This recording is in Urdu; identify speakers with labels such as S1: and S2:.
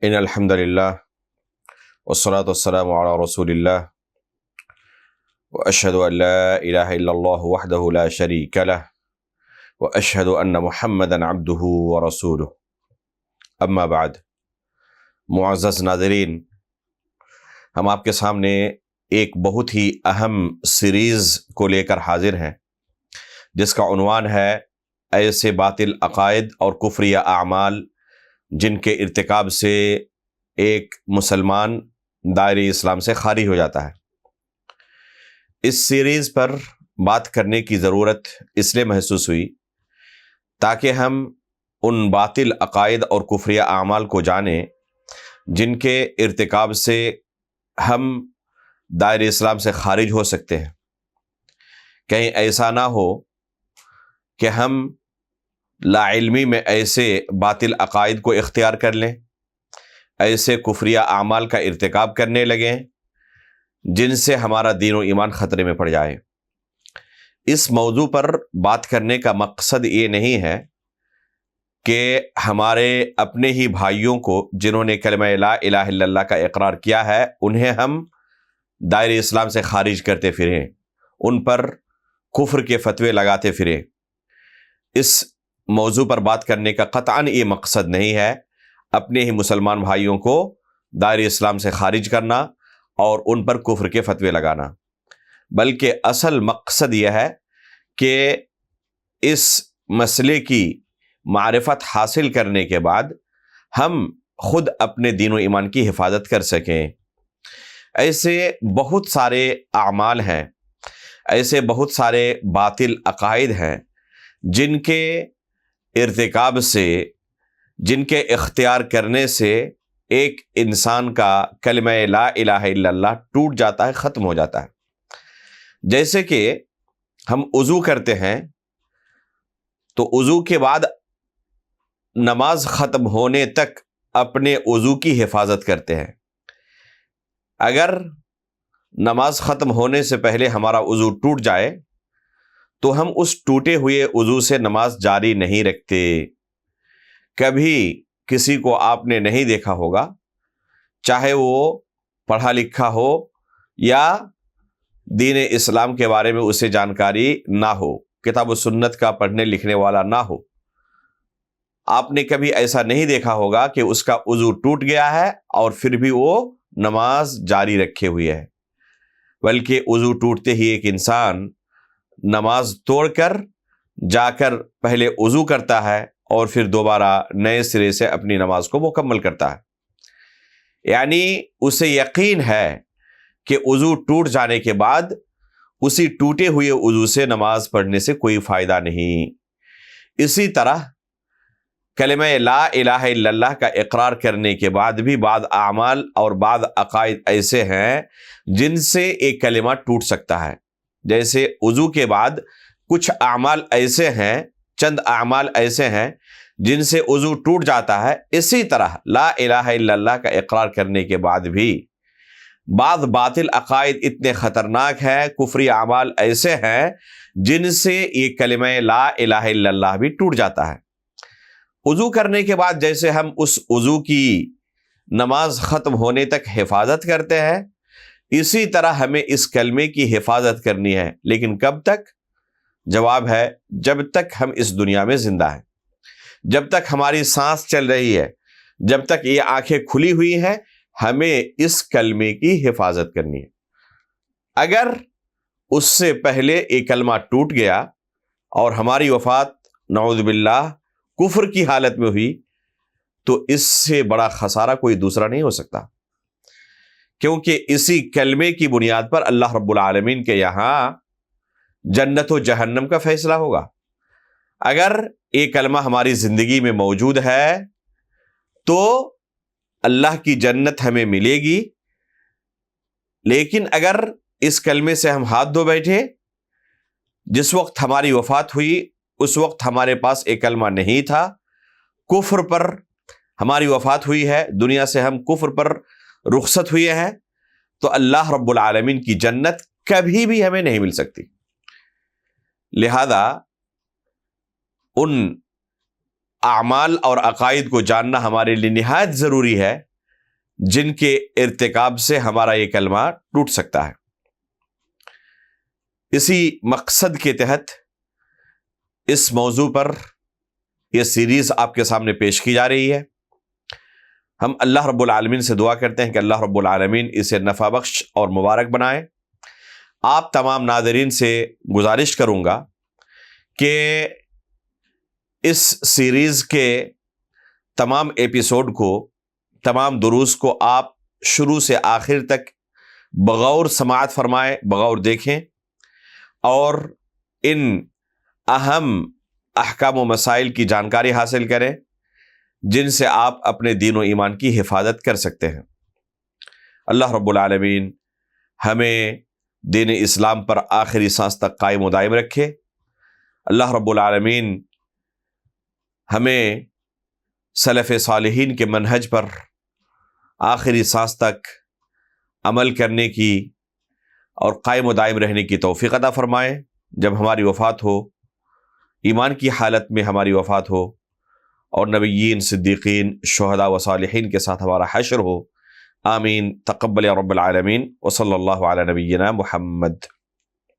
S1: ان الحمد للہ والصلاة والسلام علی رسول اللہ واشہد ان لا الہ الا اللہ وحدہ لا شریک لہ واشہد ان محمدا عبدہ ورسولہ اما بعد۔ معزز ناظرین، ہم آپ کے سامنے ایک بہت ہی اہم سیریز کو لے کر حاضر ہیں، جس کا عنوان ہے ایسے باطل عقائد اور کفری اعمال جن کے ارتکاب سے ایک مسلمان دائرہ اسلام سے خارج ہو جاتا ہے۔ اس سیریز پر بات کرنے کی ضرورت اس لیے محسوس ہوئی تاکہ ہم ان باطل عقائد اور کفری اعمال کو جانیں جن کے ارتکاب سے ہم دائرہ اسلام سے خارج ہو سکتے ہیں۔ کہیں ایسا نہ ہو کہ ہم لا علمی میں ایسے باطل عقائد کو اختیار کر لیں، ایسے کفریہ اعمال کا ارتکاب کرنے لگیں جن سے ہمارا دین و ایمان خطرے میں پڑ جائے۔ اس موضوع پر بات کرنے کا مقصد یہ نہیں ہے کہ ہمارے اپنے ہی بھائیوں کو جنہوں نے کلمہ لا الہ الا اللہ کا اقرار کیا ہے انہیں ہم دائرہ اسلام سے خارج کرتے پھریں، ان پر کفر کے فتوے لگاتے پھریں۔ اس موضوع پر بات کرنے کا قطعاً یہ مقصد نہیں ہے اپنے ہی مسلمان بھائیوں کو دائرہ اسلام سے خارج کرنا اور ان پر کفر کے فتوے لگانا، بلکہ اصل مقصد یہ ہے کہ اس مسئلے کی معرفت حاصل کرنے کے بعد ہم خود اپنے دین و ایمان کی حفاظت کر سکیں۔ ایسے بہت سارے اعمال ہیں، ایسے بہت سارے باطل عقائد ہیں جن کے ارتکاب سے، جن کے اختیار کرنے سے ایک انسان کا کلمہ لا الہ الا اللہ ٹوٹ جاتا ہے، ختم ہو جاتا ہے۔ جیسے کہ ہم وضو کرتے ہیں تو وضو کے بعد نماز ختم ہونے تک اپنے وضو کی حفاظت کرتے ہیں۔ اگر نماز ختم ہونے سے پہلے ہمارا وضو ٹوٹ جائے تو ہم اس ٹوٹے ہوئے وضو سے نماز جاری نہیں رکھتے۔ کبھی کسی کو آپ نے نہیں دیکھا ہوگا، چاہے وہ پڑھا لکھا ہو یا دین اسلام کے بارے میں اسے جانکاری نہ ہو، کتاب و سنت کا پڑھنے لکھنے والا نہ ہو، آپ نے کبھی ایسا نہیں دیکھا ہوگا کہ اس کا وضو ٹوٹ گیا ہے اور پھر بھی وہ نماز جاری رکھے ہوئے ہے، بلکہ وضو ٹوٹتے ہی ایک انسان نماز توڑ کر جا کر پہلے وضو کرتا ہے اور پھر دوبارہ نئے سرے سے اپنی نماز کو مکمل کرتا ہے۔ یعنی اسے یقین ہے کہ وضو ٹوٹ جانے کے بعد اسی ٹوٹے ہوئے وضو سے نماز پڑھنے سے کوئی فائدہ نہیں۔ اسی طرح کلمہ لا الہ الا اللہ کا اقرار کرنے کے بعد بھی بعض اعمال اور بعض عقائد ایسے ہیں جن سے ایک کلمہ ٹوٹ سکتا ہے۔ جیسے وضو کے بعد کچھ اعمال ایسے ہیں، چند اعمال ایسے ہیں جن سے وضو ٹوٹ جاتا ہے۔ اسی طرح لا الہ الا اللہ کا اقرار کرنے کے بعد بھی بعض باطل عقائد اتنے خطرناک ہیں، کفری اعمال ایسے ہیں جن سے یہ کلمہ لا الہ الا اللہ بھی ٹوٹ جاتا ہے۔ وضو کرنے کے بعد جیسے ہم اس وضو کی نماز ختم ہونے تک حفاظت کرتے ہیں، اسی طرح ہمیں اس کلمے کی حفاظت کرنی ہے، لیکن کب تک؟ جواب ہے جب تک ہم اس دنیا میں زندہ ہیں، جب تک ہماری سانس چل رہی ہے، جب تک یہ آنکھیں کھلی ہوئی ہیں، ہمیں اس کلمے کی حفاظت کرنی ہے۔ اگر اس سے پہلے یہ کلمہ ٹوٹ گیا اور ہماری وفات نعوذ باللہ کفر کی حالت میں ہوئی تو اس سے بڑا خسارہ کوئی دوسرا نہیں ہو سکتا، کیونکہ اسی کلمے کی بنیاد پر اللہ رب العالمین کے یہاں جنت و جہنم کا فیصلہ ہوگا۔ اگر یہ کلمہ ہماری زندگی میں موجود ہے تو اللہ کی جنت ہمیں ملے گی، لیکن اگر اس کلمے سے ہم ہاتھ دھو بیٹھے، جس وقت ہماری وفات ہوئی اس وقت ہمارے پاس یہ کلمہ نہیں تھا، کفر پر ہماری وفات ہوئی ہے، دنیا سے ہم کفر پر رخصت ہوئے ہیں، تو اللہ رب العالمین کی جنت کبھی بھی ہمیں نہیں مل سکتی۔ لہذا ان اعمال اور عقائد کو جاننا ہمارے لیے نہایت ضروری ہے جن کے ارتکاب سے ہمارا یہ کلمہ ٹوٹ سکتا ہے۔ اسی مقصد کے تحت اس موضوع پر یہ سیریز آپ کے سامنے پیش کی جا رہی ہے۔ ہم اللہ رب العالمین سے دعا کرتے ہیں کہ اللہ رب العالمین اسے نفع بخش اور مبارک بنائے۔ آپ تمام ناظرین سے گزارش کروں گا کہ اس سیریز کے تمام ایپیسوڈ کو، تمام دروس کو آپ شروع سے آخر تک بغور سماعت فرمائیں، بغور دیکھیں، اور ان اہم احکام و مسائل کی جانکاری حاصل کریں جن سے آپ اپنے دین و ایمان کی حفاظت کر سکتے ہیں۔ اللہ رب العالمین ہمیں دین اسلام پر آخری سانس تک قائم و دائم رکھے۔ اللہ رب العالمین ہمیں سلف صالحین کے منہج پر آخری سانس تک عمل کرنے کی اور قائم و دائم رہنے کی توفیق عطا فرمائے۔ جب ہماری وفات ہو، ایمان کی حالت میں ہماری وفات ہو، اور نبیین، صدیقین، شہداء و صالحین کے ساتھ ہمارا حشر ہو۔ آمین۔ تقبل یا رب العالمین، وصلی اللہ علی نبینا محمد۔